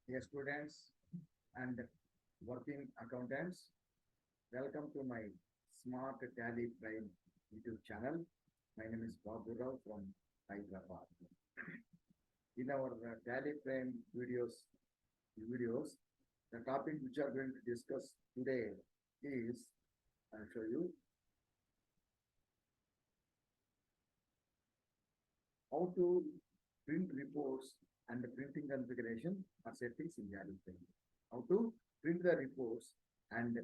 Dear students and working accountants, welcome to my Smart Tally Prime YouTube channel. My name is Babu Rao from Hyderabad. In our Tally Prime videos, the topic which we are going to discuss today is, I'll show you, how to print reports and the printing configuration or settings in Tally Prime. How to print the reports and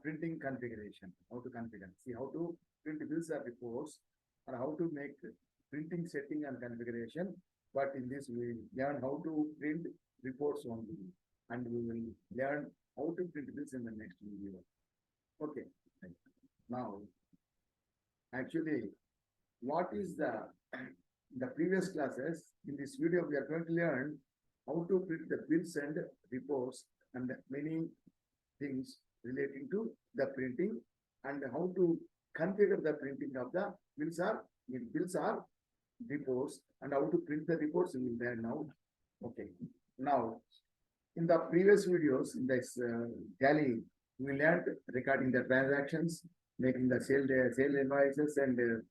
printing configuration, how to configure. See how to print bills or reports or how to make printing setting and configuration. But in this we learn how to print reports only, and we will learn how to print bills in the next video. Okay. Now, actually, what is the previous classes? In this video, we are going to learn how to print the bills and reports and many things relating to the printing and how to configure the printing of the bills or reports and how to print the reports we will learn now. Okay. Now, in the previous videos, in this Tally, we learned regarding the transactions, making the sale invoices and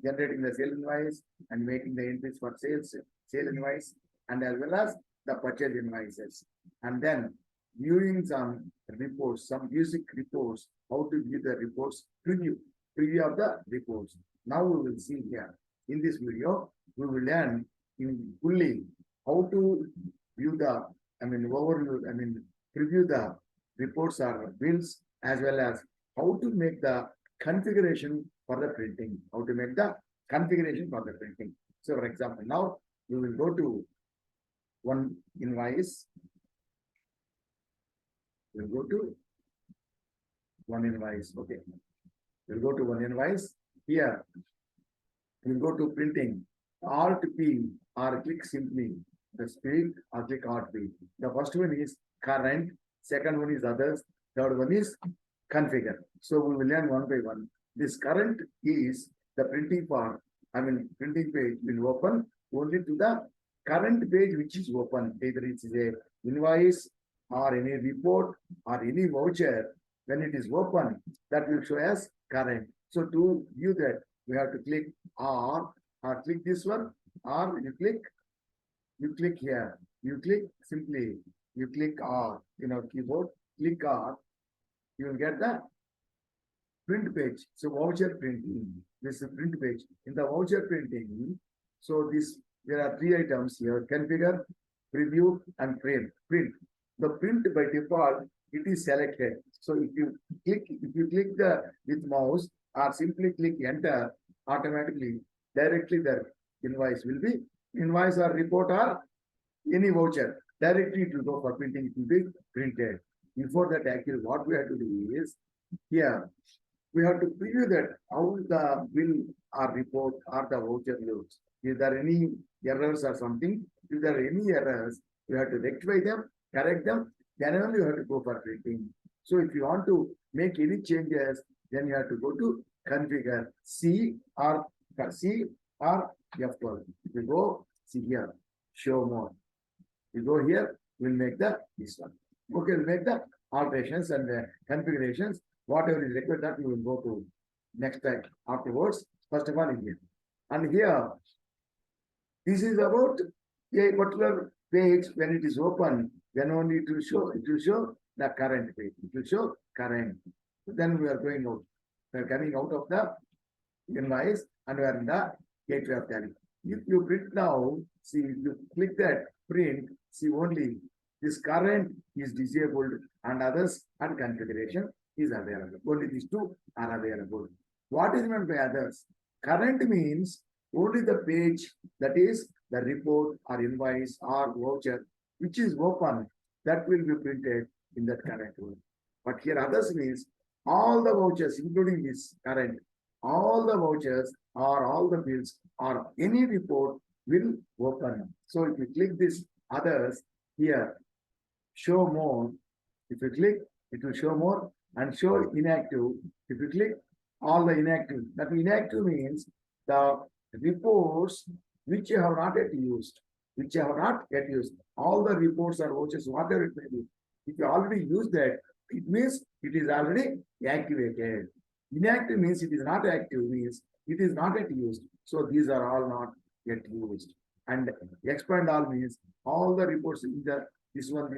generating the sale invoice and making the entries for sale invoice, and as well as the purchase invoices, and then viewing some reports, some basic reports, how to view the reports, preview of the reports. Now we will see here in this video, we will learn in fully how to view the, preview the reports or bills, as well as how to make the configuration for the printing, how to make the configuration for the printing. So for example, now we will go to one invoice. We'll go to one invoice. Okay. We'll go to one invoice. Here, we'll go to printing. Alt P or click simply the speed or click Alt P. The first one is current, second one is others, third one is configure. So we will learn one by one. This current is the printing part. Printing page will open only to the current page which is open. Either it is a invoice or any report or any voucher. When it is open, that will show as current. So to view that, we have to click R or click this one, or you click here. You click simply, you click R in our keyboard, click R, you will get the print page. So voucher printing, this is print page. In the voucher printing, so there are three items here: configure, preview, and print. The print by default, it is selected. So if you click the with mouse or simply click enter, automatically directly the invoice will be invoice or report or any voucher. Directly it will go for printing, it will be printed. Before that, actually what we have to do is here we have to preview that how the bill or report or the voucher looks. If there are any errors or something, if there are any errors, you have to rectify them, correct them, then only you have to go for printing. So if you want to make any changes, then you have to go to configure C or F12. If you go, see here, show more. You go here, we'll make this one. Okay, we'll make the alterations and the configurations. Whatever is required, that we will go to next time afterwards. First of all, in here. And here, this is about a particular page. When it is open, then only it will show the current page. It will show current. Then we are going out. We are coming out of the invoice and we are in the gateway of Tally. If you print now, see, if you click that print, see only this current is disabled and others and configuration is available. Only these two are available. What is meant by others? Current means only the page, that is the report or invoice or voucher which is open, that will be printed in that current one. But here others means all the vouchers, including this current, all the vouchers or all the bills or any report will open. So if you click this others here, show more. If you click, it will show more and show inactive. If you click all the inactive, that inactive means the reports which you have not yet used. which you have not yet used. All the reports or vouchers, whatever it may be. If you already used that, it means it is already activated. Inactive means it is not active, means it is not yet used. So these are all not yet used. And expand all means all the reports in this one,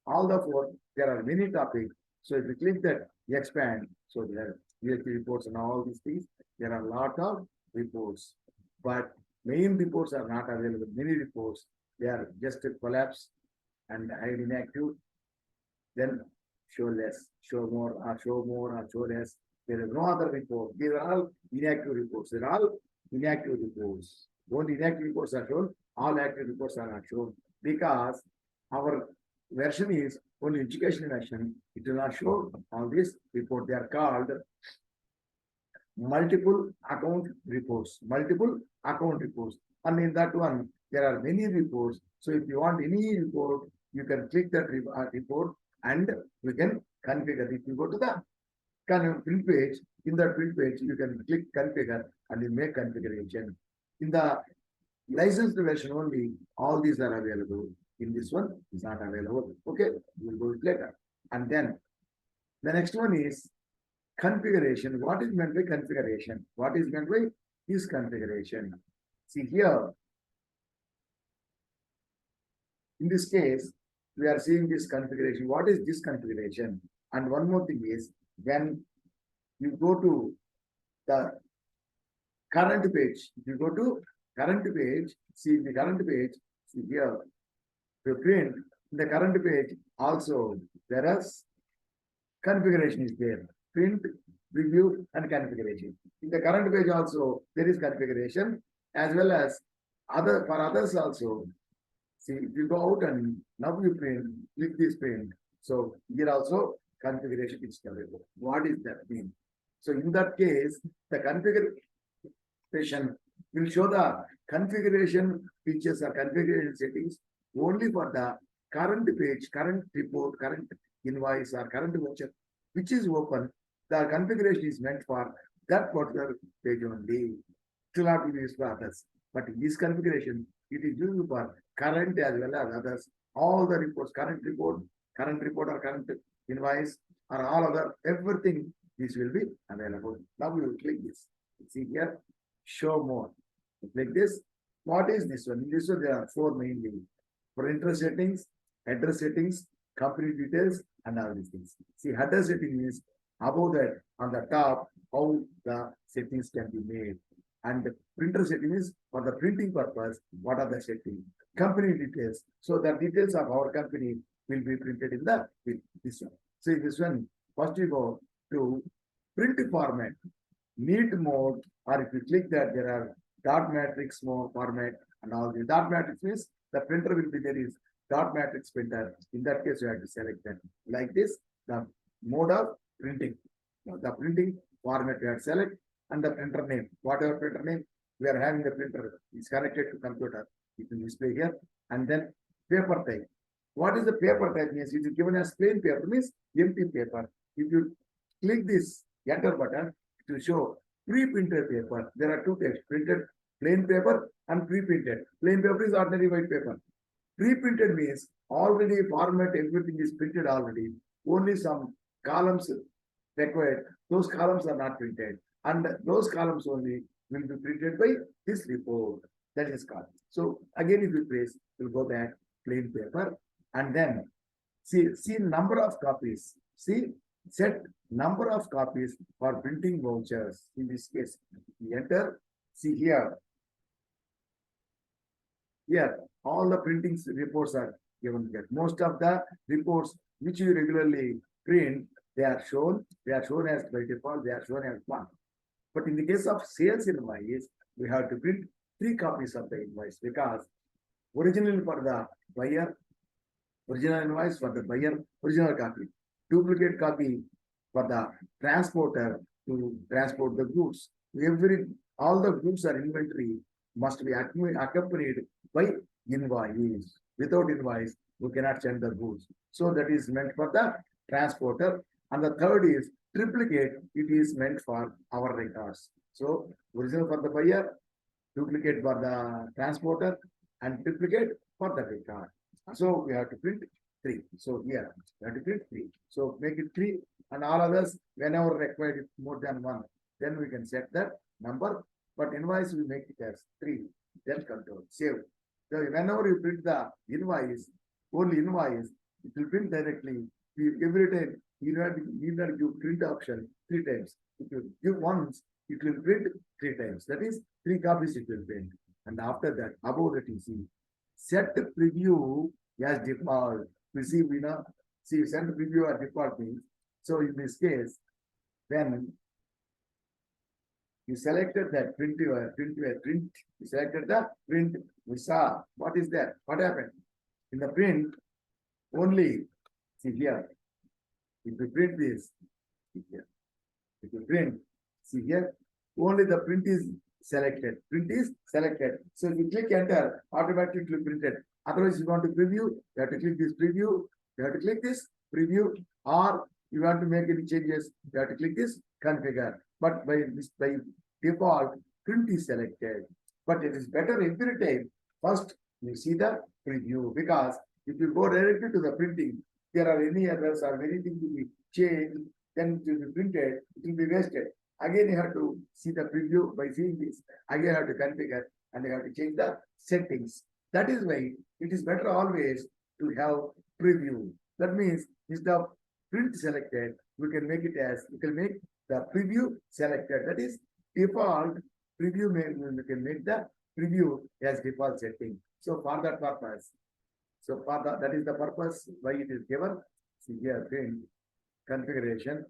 all the four, there are many topics. So if you click that expand, so there are GST reports and all these things, there are a lot of reports. But main reports are not available. Many reports, they are just a collapse and hide inactive. Then show less, show more, or show less. There is no other report. These are all inactive reports. They're all inactive reports. Only inactive reports are shown. All active reports are not shown because our version is only education version. It will not show all this report. They are called multiple account reports. Multiple account reports. And in that one, there are many reports. So if you want any report, you can click that report and you can configure. If you go to the print page, in the print page, you can click configure and you make configuration. In the licensed version only, all these are available. In this one, is not available. Okay, we'll go later. And then the next one is configuration. What is meant by configuration? What is meant by this configuration? See here, in this case, we are seeing this configuration. What is this configuration? And one more thing is, when you go to the current page, if you go to current page, see the current page, see here, to print the current page also, whereas configuration is there. Print, review, and configuration. In the current page also, there is configuration as well as for others also. See, if you go out and now you print, click this print. So here also configuration is available. What is that mean? So in that case, the configuration will show the configuration features or configuration settings only for the current page, current report, current invoice or current voucher, which is open. The configuration is meant for that particular page only. It will not be used for others. But in this configuration, it is used for current as well as others. All the reports, current report or current invoice or all other, everything, this will be available. Now we will click this. See here, show more. Click this. What is this one? In this one, there are four mainly. Printer settings, header settings, company details, and all these things. See, header setting means above that on the top, how the settings can be made. And the printer setting is for the printing purpose, what are the settings? Company details. So the details of our company will be printed in this one. See this one, first you go to print format, neat mode, or if you click that, there are dot matrix mode format and all the dot matrix means the printer will be there is dot matrix printer. In that case, you have to select that. Like this, the mode of printing. The printing format you have to select and the printer name. Whatever printer name, we are having the printer is connected to computer. It will display here. And then paper type. What is the paper type means? It is given as plain paper means empty paper. If you click this enter button, it will show pre-printed paper. There are two types, printed plain paper and pre-printed. Plain paper is ordinary white paper. Pre-printed means already format, everything is printed already. Only some columns required. Those columns are not printed. And those columns only will be printed by this report. That is called. So again, if you press, you'll go back plain paper and then see number of copies. See, set number of copies for printing vouchers. In this case, we enter. See here. Here, all the printing reports are given here. Most of the reports which you regularly print, they are shown as by default, they are shown as one. But in the case of sales invoice, we have to print 3 copies of the invoice because originally for the buyer, original invoice for the buyer, original copy, duplicate copy for the transporter to transport the goods. All the goods are inventory must be accompanied by invoice. Without invoice, we cannot send the goods. So that is meant for the transporter. And the third is triplicate. It is meant for our records. So original for the buyer, duplicate for the transporter, and duplicate for the record. So we have to print 3. So here we have to print 3. So make it 3 and all others whenever required more than 1. Then we can set that number. But invoice we make it as 3. Then control save. So whenever you print the invoice, only invoice, it will print directly. Every time you need not give print option 3 times. If you give once, it will print 3 times. That is 3 copies it will print. And after that, about it you see, set preview as default. We see, see set preview as default means. So in this case, when you selected that print, you selected the print, we saw what is that? What happened? In the print, only see here. If you print this, see here. If you print, see here, only the print is selected. Print is selected. So if you click enter, automatically it will print it. Otherwise, you want to preview, you have to click this preview, you have to click this preview, or you want to make any changes, you have to click this configure. But by default, print is selected. But it is better every time. First, you see the preview, because if you go directly to the printing, there are any errors or anything to be changed, then it will be printed, it will be wasted. Again, you have to see the preview. By seeing this, again you have to configure and you have to change the settings. That is why it is better always to have preview. That means instead of print selected, we can make it as, we can make the preview selected. That is default preview, we can make the preview as default setting. So for that purpose, that is the purpose why it is given. See here, print, configuration,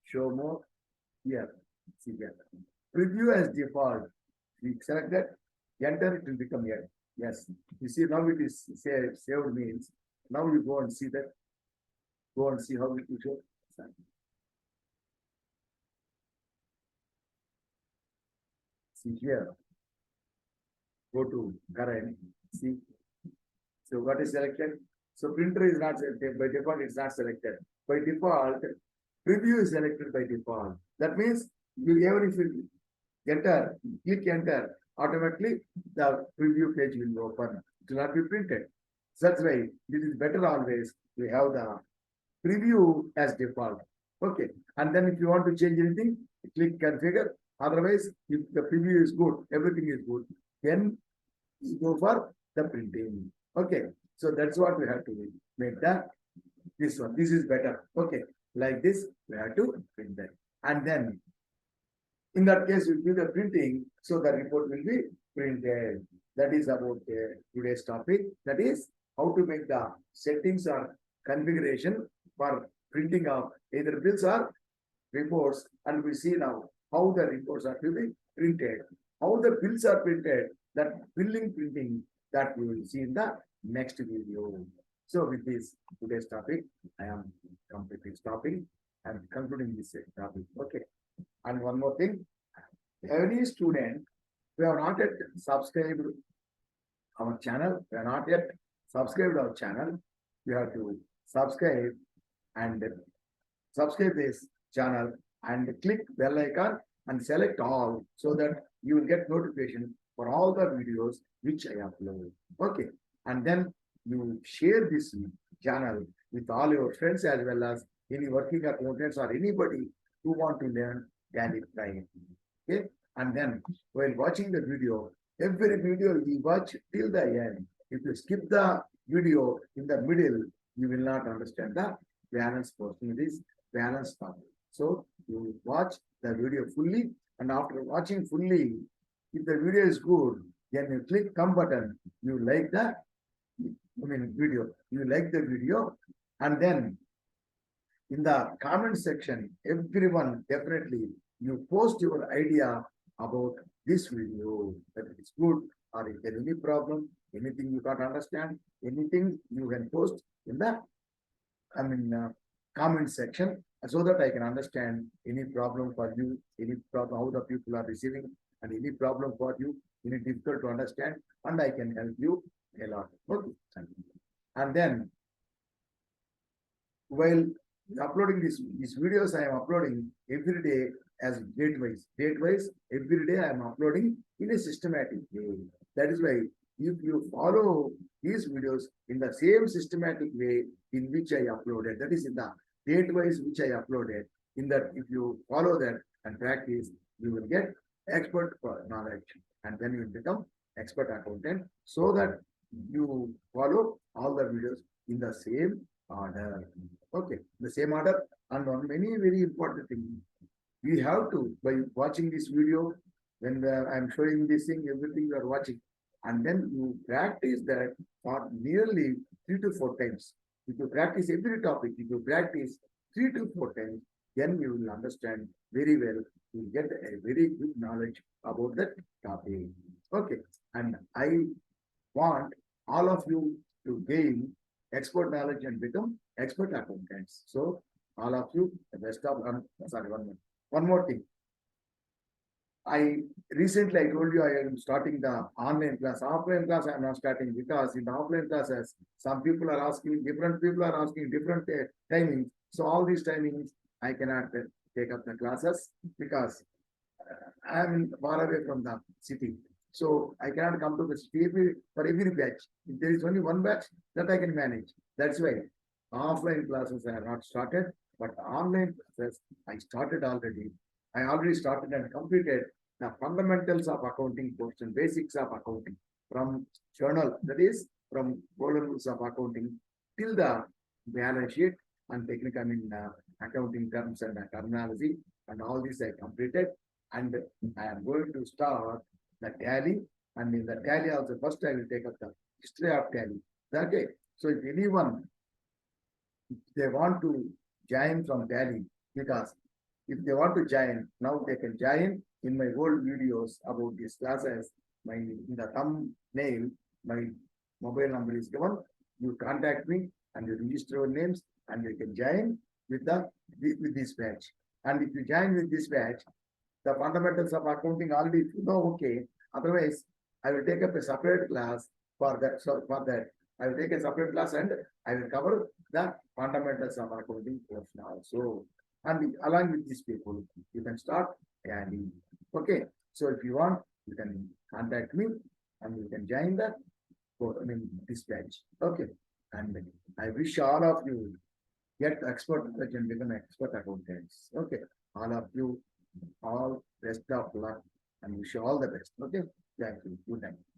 show more, here, see here. Preview as default, we select that, enter, it will become here. Yes, you see now it is saved means, now you go and see that, go and see how it will show. See here, go to current, see. So what is selected? So printer is not selected, by default it's not selected. By default, preview is selected by default. That means even if you enter, click enter, automatically the preview page will open. It will not be printed. So that's why this is better always. We have the preview as default. Okay. And then if you want to change anything, click configure. Otherwise, if the preview is good, everything is good, then you go for the printing. Okay. So that's what we have to make that. This one. This is better. Okay. Like this, we have to print that. And then in that case, we do the printing, so the report will be printed. That is about today's topic. That is how to make the settings or configuration for printing of either bills or reports. And we see now how the reports are to be printed, how the bills are printed, that billing printing, that we will see in the next video. So with this today's topic, I am completely stopping and concluding this topic. Okay. And one more thing, any student who have not yet subscribed our channel, we have not yet subscribed our channel, you have to subscribe and subscribe this channel and click bell icon and select all, so that you will get notification for all the videos which I upload. Okay. And then you share this channel with all your friends as well as any working accountants or anybody who want to learn Tally Prime. Okay. And then while watching the video, every video you watch till the end. If you skip the video in the middle, you will not understand the balance portion. It is balance topic. So you watch the video fully, and after watching fully, if the video is good, then you click come button. You like the video. You like the video, and then in the comment section, everyone definitely you post your idea about this video, that it is good, or if there is any problem, anything you can't understand, anything you can post in the comment section, so that I can understand any problem for you, any problem how the people are receiving, and any problem for you, any difficult to understand, and I can help you a lot. Okay. And then while uploading these videos, I am uploading every day as date wise. Every day I am uploading in a systematic way. That is why if you follow these videos in the same systematic way in which I uploaded, that is in the date-wise which I uploaded, in that if you follow that and practice, you will get expert knowledge, and then you will become expert accountant, so that you follow all the videos in the same order. Okay, the same order. And one many very important thing, we have to, by watching this video, when I'm showing this thing, everything you are watching, and then you practice that for nearly 3 to 4 times. If you practice every topic, if you practice 3 to 4 times, then you will understand very well. You will get a very good knowledge about that topic. Okay, and I want all of you to gain expert knowledge and become expert accountants. So all of you, the best of sorry, one more thing. I recently I told you I am starting the online class. Offline class I am not starting, because in the offline classes, some people are asking, different people are asking different timings. So all these timings I cannot take up the classes, because I am far away from the city. So I cannot come to the city for every batch. If there is only one batch, that I can manage. That's why offline classes I have not started, but online classes I started already. I already started and completed the fundamentals of accounting portion, basics of accounting, from journal, that is from golden rules of accounting till the balance sheet and technical accounting terms and terminology, and all this I completed. And I am going to start the tally, and in the tally also first I will take up the history of tally. Okay, so if anyone, if they want to join from tally, because if they want to join, now they can join in my old videos about these classes. My in the thumbnail, my mobile number is given. You contact me and you register your names, and you can join with with this batch. And if you join with this batch, the fundamentals of accounting already you know, okay. Otherwise, I will take up a separate class for that. So for that, I will take a separate class and I will cover the fundamentals of accounting portion also. And along with these people, you can start adding. Okay. So if you want, you can contact me and you can join that. I mean, this batch. Okay. And I wish all of you get expert knowledge and become expert accountants. Okay. All of you, all best of luck, and wish you all the best. Okay. Thank you. Good night.